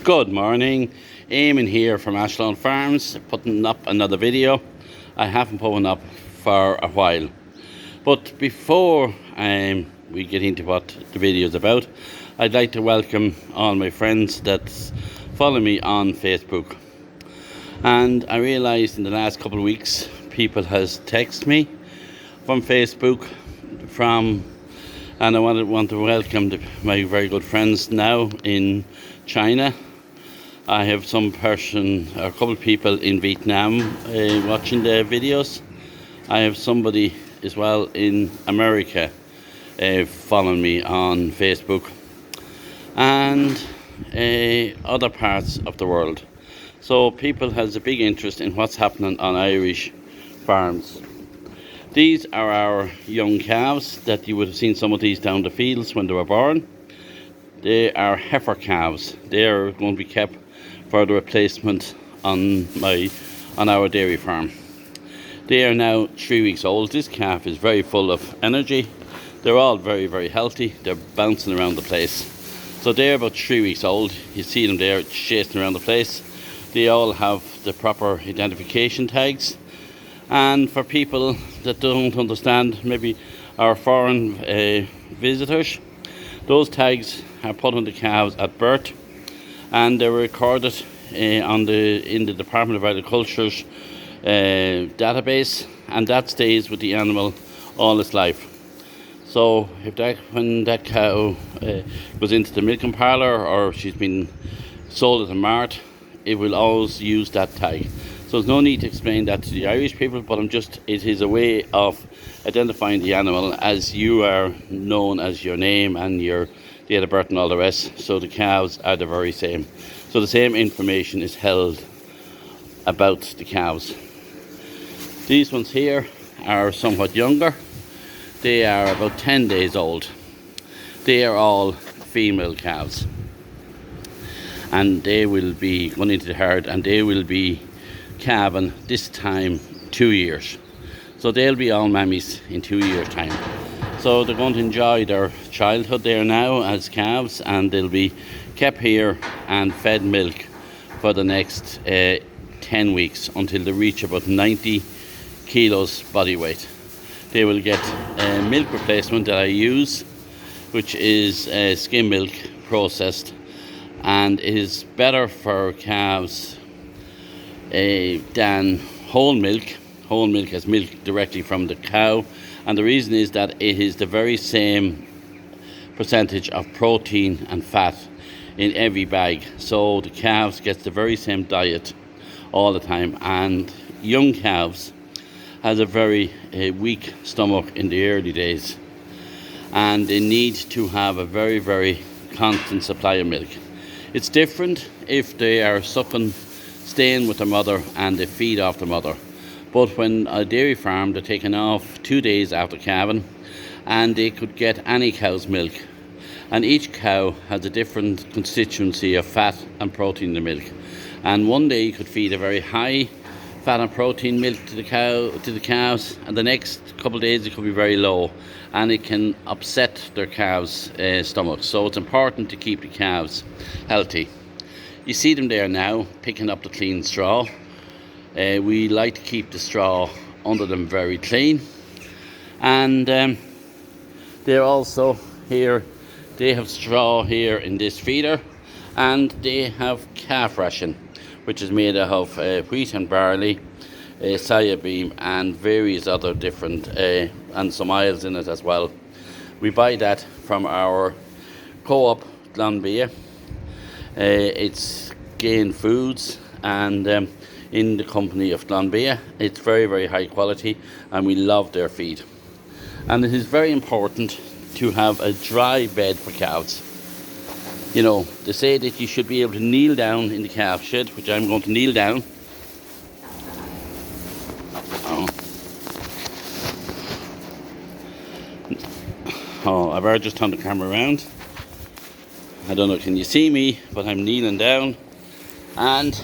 Good morning, Eamon here from Ashlawn Farms, putting up another video. I haven't put one up for a while, but before we get into what the video is about, I'd like to welcome all my friends that follow me on Facebook. And I realised in the last couple of weeks people has texted me from Facebook and I want to welcome my very good friends now in China. I have a couple of people in Vietnam watching the videos. I have somebody as well in America following me on Facebook, and other parts of the world. So people has a big interest in what's happening on Irish farms. These are our young calves that you would have seen some of these down the fields when they were born. They are heifer calves. They are going to be kept for the replacement on our dairy farm. They are now 3 weeks old. This calf is very full of energy. They're all very, very healthy. They're bouncing around the place. So they're about 3 weeks old. You see them there chasing around the place. They all have the proper identification tags. And for people that don't understand, maybe our foreign visitors, those tags are put on the calves at birth, and they're recorded in the Department of Agriculture's database, and that stays with the animal all its life. So when that cow goes into the milking parlour or she's been sold at a mart, it will always use that tag. So there's no need to explain that to the Irish people, but it is a way of identifying the animal as you are known as your name and your date of birth and all the rest. So the calves are the very same. So the same information is held about the calves. These ones here are somewhat younger. They are about 10 days old. They are all female calves, and they will be going into the herd, and they will be calving this time 2 years. So they'll be all mammies in 2 years' time. So they're going to enjoy their childhood there now as calves, and they'll be kept here and fed milk for the next 10 weeks until they reach about 90 kilos body weight. They will get a milk replacement that I use, which is skim milk processed, and it is better for calves than whole milk. Whole milk is milk directly from the cow, and the reason is that it is the very same percentage of protein and fat in every bag. So the calves get the very same diet all the time, and young calves has a very weak stomach in the early days, and they need to have a very, very constant supply of milk. It's different if they are staying with their mother and they feed off the mother. But when a dairy farm, they're taken off 2 days after calving, and they could get any cow's milk. And each cow has a different constituency of fat and protein in the milk. And one day you could feed a very high fat and protein milk to the calves, and the next couple of days it could be very low, and it can upset their calves' stomachs. So it's important to keep the calves healthy. You see them there now picking up the clean straw. We like to keep the straw under them very clean, and they're also here. They have straw here in this feeder, and they have calf ration, which is made of wheat and barley, soya bean, and various other different and some oils in it as well. We buy that from our co-op Glanbia. It's Gain Foods, and in the company of Glanbia. It's very, very high quality, and we love their feed. And it is very important to have a dry bed for calves. You know, they say that you should be able to kneel down in the calf shed, which I'm going to kneel down. I better just turn the camera around. I don't know, can you see me? But I'm kneeling down, and